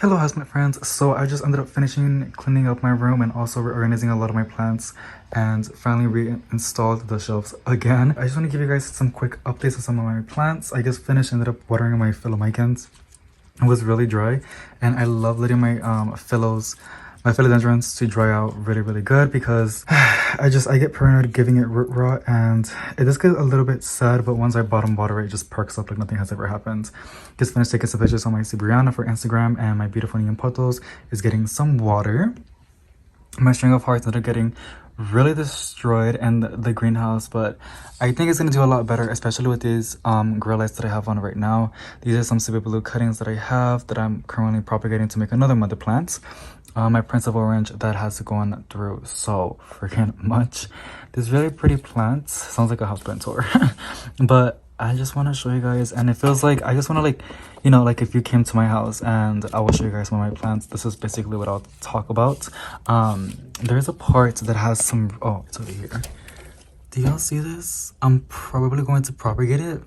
Hello housemate friends, so I just ended up finishing cleaning up my room and also reorganizing a lot of my plants and finally reinstalled the shelves again. I just want to give you guys some quick updates on some of my plants. I just ended up watering my philomicans. It was really dry and I love letting my my philodendrons to dry out really good because I get paranoid giving it root rot and it does get a little bit sad, but once I bottom water it just perks up like nothing has ever happened. Just finished taking some pictures on my Sibriana for Instagram and my beautiful neon potos is getting some water. My string of hearts that are getting really destroyed in the greenhouse, but I think it's gonna do a lot better, especially with these grow lights that I have on right now. These are some super blue cuttings that I have that I'm currently propagating to make another mother plant. My Prince of Orange that has gone through so freaking much. This really pretty plant sounds like a houseplant tour but I just want to show you guys, and it feels like I just want to like if you came to my house and I will show you guys some of my plants. This is basically what I'll talk about. There's a part that has some, oh, it's over here. Do y'all see this? I'm probably going to propagate it,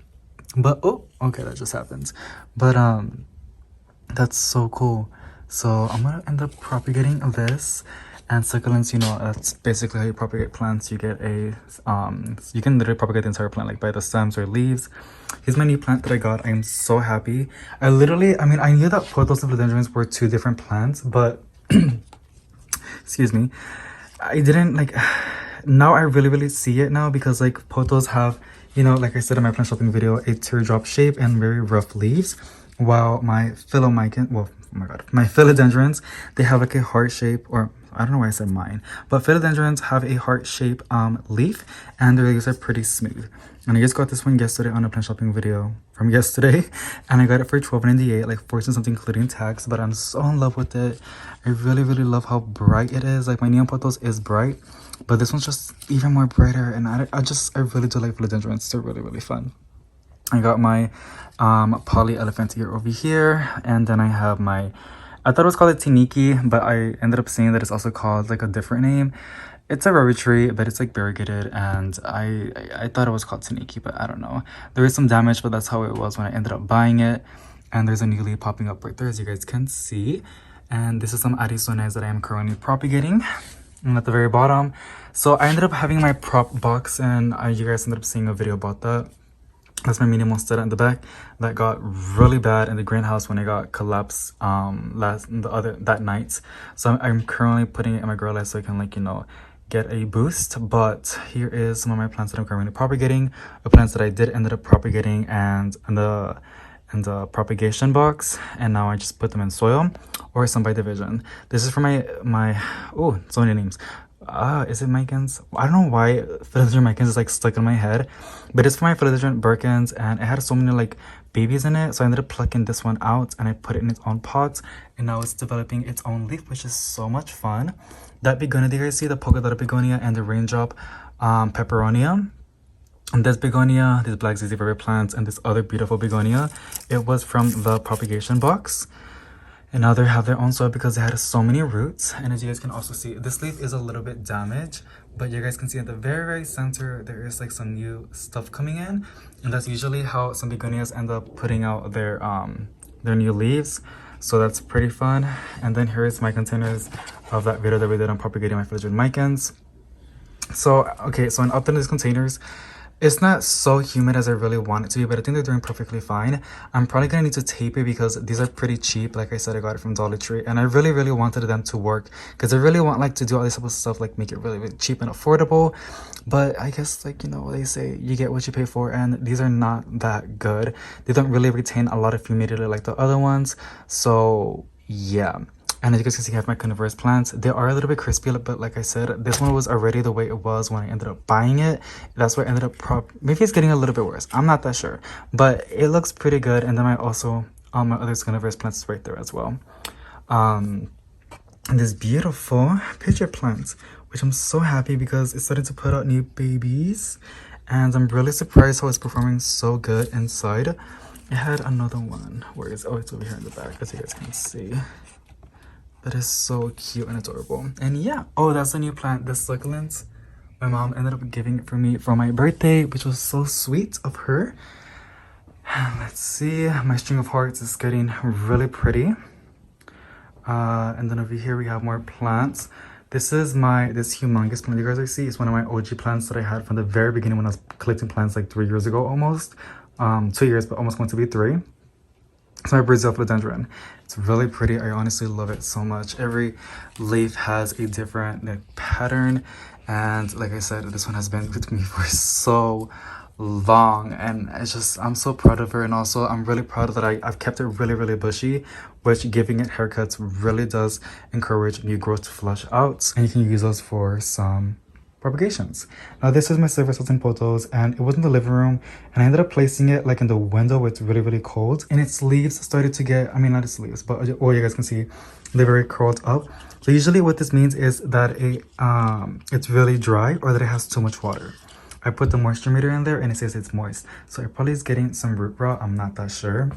but oh, okay, that just happened. But that's so cool. So I'm gonna end up propagating this. And succulents, that's basically how you propagate plants. You get a you can literally propagate the entire plant like by the stems or leaves. Here's my new plant that I got. I am so happy. I knew that pothos and philodendrons were two different plants, but excuse me, I didn't like. Now I really see it now because like pothos have, like I said in my plant shopping video, a teardrop shape and very rough leaves, while my my philodendrons, they have like a heart shape, or I don't know why I said mine, but philodendrons have a heart shape leaf and their leaves are pretty smooth. And I just got this one yesterday on a plant shopping video from yesterday and I got it for $12.98, like 14 something including tax, but I'm so in love with it. I really love how bright it is. Like my neon pothos is bright, but this one's just even more brighter, and I really do like philodendrons. They're really fun. I got my poly elephant ear over here, and then I have my, I thought it was called a tiniki, but I ended up seeing that it's also called like a different name. It's a rubber tree, but it's like variegated, and I thought it was called tiniki, but I don't know. There is some damage, but that's how it was when I ended up buying it. And there's a new leaf popping up right there, as you guys can see. And this is some Arizones that I am currently propagating. And at the very bottom, so I ended up having my prop box, and you guys ended up seeing a video about that. That's my mini monstera in the back that got really bad in the greenhouse when it got collapsed that night. So I'm currently putting it in my grow light so I can get a boost. But here is some of my plants that I'm currently propagating, the plants that I did ended up propagating and in the propagation box, and now I just put them in soil or some by division. This is for my oh, so many names. Is it Micans? I don't know why Philodendron Micans is like stuck in my head, but it's for my Philodendron Birkins, and it had so many like babies in it, so I ended up plucking this one out and I put it in its own pot, and now it's developing its own leaf, which is so much fun. That begonia, do you guys see the polka dot begonia and the raindrop peperonia? And this begonia, these black ZZ River plants, and this other beautiful begonia, it was from the propagation box. And now they have their own soil because they had so many roots. And as you guys can also see, this leaf is a little bit damaged, but you guys can see at the very center, there is like some new stuff coming in. And that's usually how some begonias end up putting out their new leaves. So that's pretty fun. And then here is my containers of that video that we did on propagating my philodendron micans. So, okay, so in up in these containers, it's not so humid as I really want it to be, but I think they're doing perfectly fine. I'm probably gonna need to tape it because these are pretty cheap. Like I said, I got it from Dollar Tree, and I really wanted them to work because I really want like to do all this type of stuff, like make it really cheap and affordable. But I guess like they say you get what you pay for, and these are not that good. They don't really retain a lot of humidity like the other ones. So yeah. And as you guys can see, I have my Converse plants. They are a little bit crispy, but like I said, this one was already the way it was when I ended up buying it. That's why I ended up maybe it's getting a little bit worse. I'm not that sure, but it looks pretty good. And then I also, my other Converse plants is right there as well. And this beautiful pitcher plant, which I'm so happy because it's starting to put out new babies. And I'm really surprised how it's performing so good inside. It had another one. Where is, oh, it's over here in the back, as you guys can see. That is so cute and adorable. And yeah, oh, that's a new plant, the succulent. My mom ended up giving it for me for my birthday, which was so sweet of her. Let's see, my string of hearts is getting really pretty. And then over here we have more plants. This is this humongous plant you guys see. It's one of my OG plants that I had from the very beginning when I was collecting plants like 3 years ago almost. 2 years, but almost going to be 3. It's my Brazil Philodendron. It's really pretty. I honestly love it so much. Every leaf has a different pattern. And like I said, this one has been with me for so long, and I'm so proud of her. And also I'm really proud that I've kept it really bushy, which giving it haircuts really does encourage new growth to flush out, and you can use those for some propagations. Now this is my silver satin pothos, and it was in the living room, and I ended up placing it like in the window where it's really cold, and its leaves started to get, I mean not its leaves, but you guys can see they're very curled up. So usually what this means is that it's really dry, or that it has too much water. I put the moisture meter in there and it says it's moist, so it probably is getting some root rot. I'm not that sure,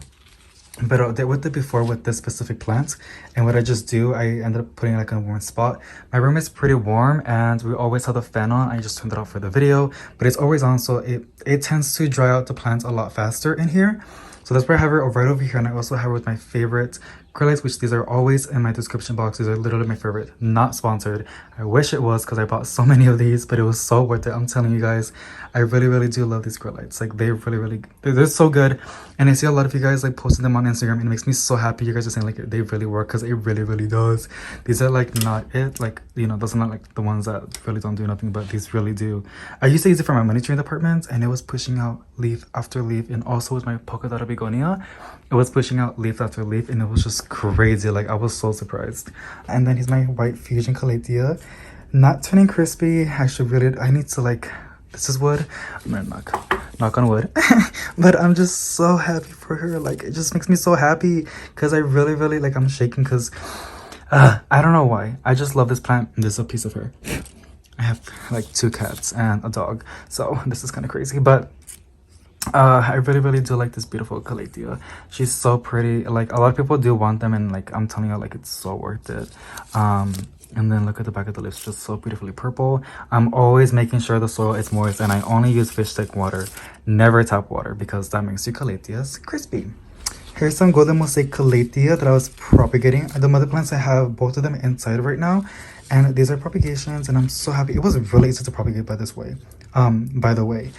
but I did with it before with this specific plant. And what I just do, I ended up putting it like in a warm spot. My room is pretty warm, and we always have the fan on. I just turned it off for the video, but it's always on, so it tends to dry out the plants a lot faster in here. So that's where I have it right over here. And I also have it with my favorite acrylics, which these are always in my description box. These are literally my favorite. Not sponsored. I wish it was, because I bought so many of these, but it was so worth it. I'm telling you guys, I really do love these acrylics. Like they're so good. And I see a lot of you guys like posting them on Instagram, and it makes me so happy. You guys are saying like they really work, because it really does. These are like not it, like, you know, those are not like the ones that really don't do nothing, but these really do. I used to use it for my money tree department, and it was pushing out leaf after leaf. And also with my polka dot Begonia, it was pushing out leaf after leaf, and it was just crazy. Like I was so surprised. And then here's my white fusion calathea, not turning crispy. I need to like, this is wood. I'm gonna knock on wood. But I'm just so happy for her. Like it just makes me so happy, because I really like, I'm shaking because I don't know why. I just love this plant. And this is a piece of her. I have like 2 cats and a dog, so this is kind of crazy, but I really do like this beautiful calathea. She's so pretty. Like a lot of people do want them, and like I'm telling you, like it's so worth it. And then look at the back of the leaves, just so beautifully purple. I'm always making sure the soil is moist, and I only use fish tank water, never tap water, because that makes your calatheas crispy. Here's some golden mosaic calathea that I was propagating. The mother plants, I have both of them inside right now, and these are propagations, and I'm so happy. It was really easy to propagate by the way.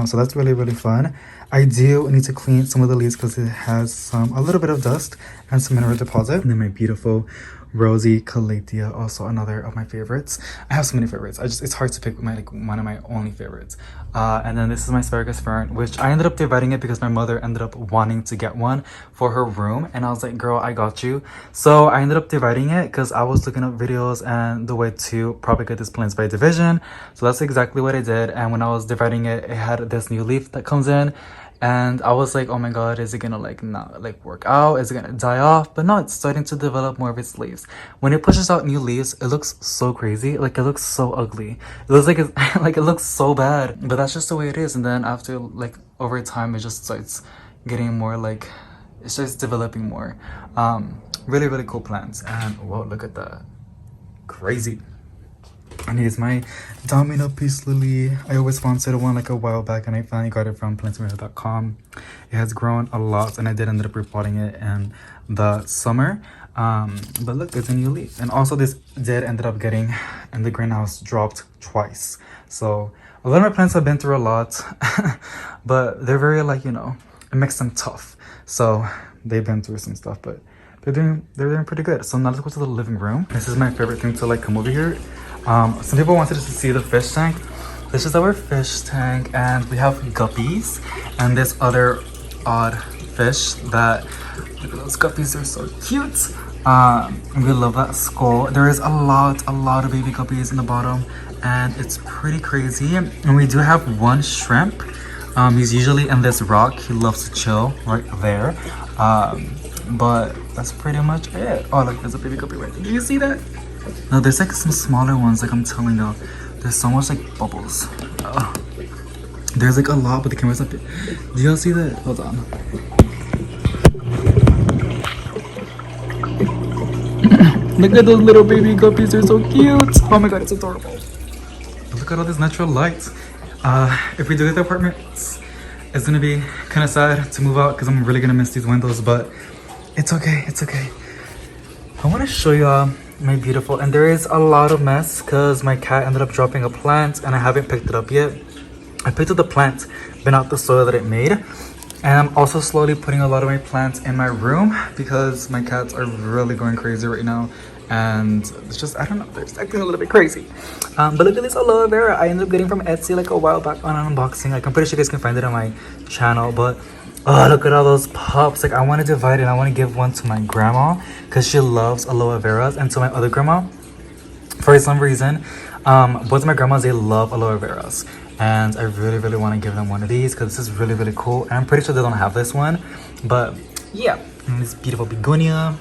So that's really fun. I do need to clean some of the leaves, because it has a little bit of dust and some mineral deposit. And then my beautiful rosy calathea, also another of my favorites. I have so many favorites. It's hard to pick one of my only favorites. And then this is my Asparagus Fern, which I ended up dividing it because my mother ended up wanting to get one for her room, and I was like, girl, I got you. So I ended up dividing it because I was looking up videos and the way to propagate these plants by division. So that's exactly what I did. And when I was dividing it, it had this new leaf that comes in, and I was like, oh my god, is it gonna like not like work out? Is it gonna die off? But no, it's starting to develop more of its leaves. When it pushes out new leaves, it looks so crazy. Like it looks so ugly. It looks like like it looks so bad. But that's just the way it is. And then after like over time, it just starts getting more like, it starts developing more. Really cool plants. And whoa, look at that. Crazy. And here's my Domino Peace Lily. I always wanted one like a while back, and I finally got it from plantsmania.com. It has grown a lot, and I did end up repotting it in the summer. But look, there's a new leaf. And also this did ended up getting in the greenhouse dropped twice. So a lot of my plants have been through a lot, but they're very like, you know, it makes them tough. So they've been through some stuff, but they're doing pretty good. So now let's go to the living room. This is my favorite thing to like come over here. Some people wanted us to see the fish tank. This is our fish tank, and we have guppies and this other odd fish that, look at those guppies, they're so cute. We love that skull. There is a lot of baby guppies in the bottom, and it's pretty crazy. And we do have one shrimp. He's usually in this rock. He loves to chill right there. But that's pretty much it. Oh look, there's a baby guppy right there. Do you see that? No, there's like some smaller ones, like I'm telling you. There's so much like bubbles. There's like a lot, but the camera's up there. Do y'all see that? Hold on. Look at those little baby guppies, they're so cute. Oh my god, it's adorable. Look at all this natural light. If we do get the apartments, it's gonna be kind of sad to move out because I'm really gonna miss these windows, but it's okay, it's okay. I want to show y'all my beautiful, and there is a lot of mess because my cat ended up dropping a plant and I haven't picked it up yet. I picked up the plant but not the soil that it made, and I'm also slowly putting a lot of my plants in my room because my cats are really going crazy right now, and it's just, I don't know, they're just acting a little bit crazy. But look at this aloe vera I ended up getting from Etsy like a while back on an unboxing. Like, I'm pretty sure you guys can find it on my channel, but oh, look at all those pops. Like, I want to divide it. I want to give one to my grandma because she loves aloe veras, and to my other grandma, for some reason, both of my grandmas, they love aloe veras, and I really want to give them one of these because this is really cool, and I'm pretty sure they don't have this one. But yeah, and this beautiful begonia.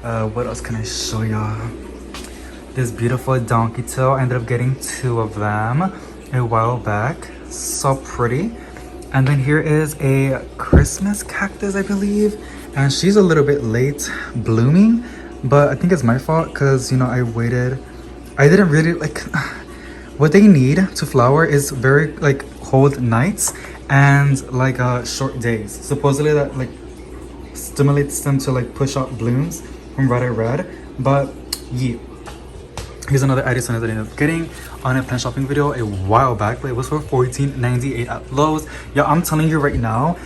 What else can I show y'all? This beautiful donkey tail. I ended up getting 2 of them a while back. So pretty. And then here is a Christmas cactus, I believe, and she's a little bit late blooming, but I think it's my fault because, you know, I waited. I didn't really like what they need to flower is very like cold nights and like short days. Supposedly that like stimulates them to like push out blooms from what I read. But yeah, here's another Addison that I ended up getting on a plant shopping video a while back, but it was for $14.98 at Lowe's. Yo, I'm telling you right now,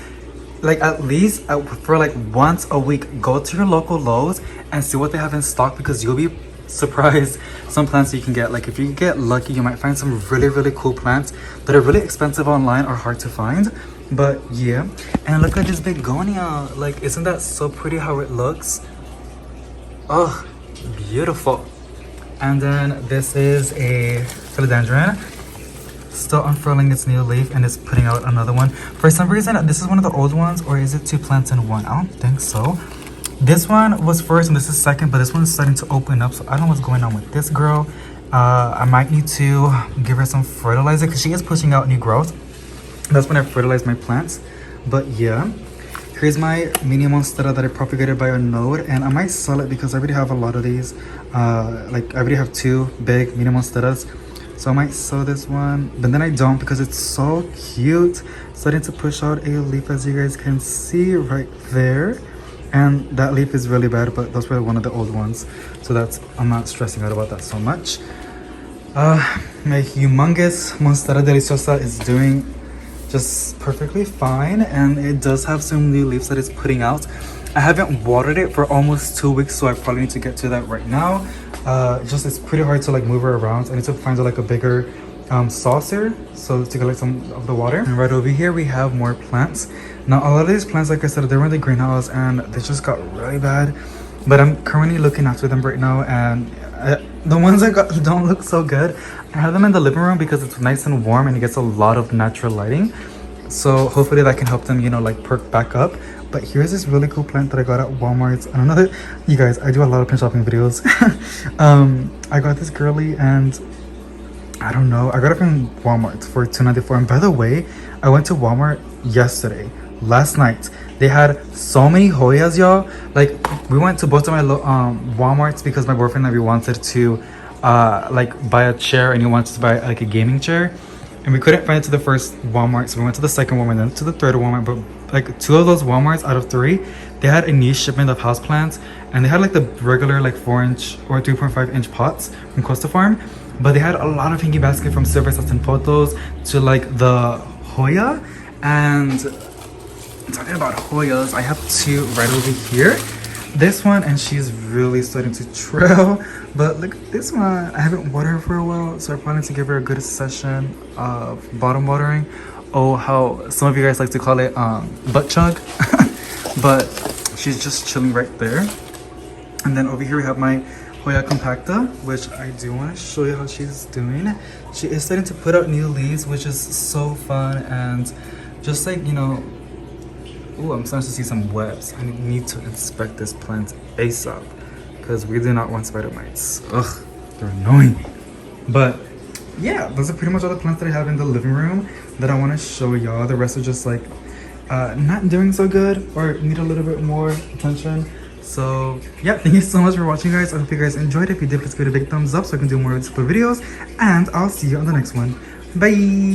like at least for like once a week, go to your local Lowe's and see what they have in stock, because you'll be surprised some plants you can get. Like, if you get lucky, you might find some really cool plants that are really expensive online or hard to find. But yeah, and look at this begonia. Like, isn't that so pretty how it looks? Oh, beautiful. And then this is a philodendron, still unfurling its new leaf, and it's putting out another one. For some reason, this is one of the old ones, or is it 2 plants in one? I don't think so. This one was first and this is second, but this one is starting to open up, so I don't know what's going on with this girl. I might need to give her some fertilizer because she is pushing out new growth. That's when I fertilize my plants. But yeah, here's my mini monstera that I propagated by a node, and I might sell it because I already have a lot of these. Like, I already have 2 big mini monsteras, so I might sell this one, but then I don't because it's so cute. Starting to push out a leaf, as you guys can see right there, and that leaf is really bad, but those were one of the old ones, so that's, I'm not stressing out about that so much. My humongous monstera deliciosa is doing just perfectly fine, and it does have some new leaves that it's putting out. I haven't watered it for almost 2 weeks, so I probably need to get to that right now. It's pretty hard to like move her around. I need to find like a bigger saucer so to collect some of the water. And right over here we have more plants. Now a lot of these plants, like I said, they're in the greenhouse and they just got really bad, but I'm currently looking after them right now, and the ones I got don't look so good. I have them in the living room because it's nice and warm and it gets a lot of natural lighting, so hopefully that can help them, you know, like perk back up. But here's this really cool plant that I got at Walmart. And another, you guys, I do a lot of plant shopping videos. I got this girly, and I don't know, I got it from Walmart for $2.94. And by the way, I went to Walmart yesterday, last night. They had so many Hoyas, y'all. Like, we went to both of my Walmarts because my boyfriend and we wanted to like buy a chair, and he wanted to buy like a gaming chair, and we couldn't find it to the first Walmart, so we went to the second Walmart, then to the third Walmart. But like 2 of those Walmarts out of 3, they had a new shipment of houseplants, and they had like the regular like 4-inch or 3.5-inch pots from Costa Farm, but they had a lot of hanging basket from Silver and Photos to like the Hoya. And talking about Hoyas, I have 2 right over here. This one, and she's really starting to trail, but look at this one. I haven't watered her for a while, so I probably need to give her a good session of bottom watering. Oh, how some of you guys like to call it butt chug. But she's just chilling right there. And then over here we have my Hoya Compacta, which I do want to show you how she's doing. She is starting to put out new leaves, which is so fun, and just like, you know, ooh, I'm starting to see some webs. I need to inspect this plant ASAP because we do not want spider mites. Ugh, they're annoying. But yeah, those are pretty much all the plants that I have in the living room that I want to show y'all. The rest are just like not doing so good or need a little bit more attention. So yeah, thank you so much for watching, guys. I hope you guys enjoyed. If you did, please give it a big thumbs up so I can do more of these videos, and I'll see you on the next one. Bye.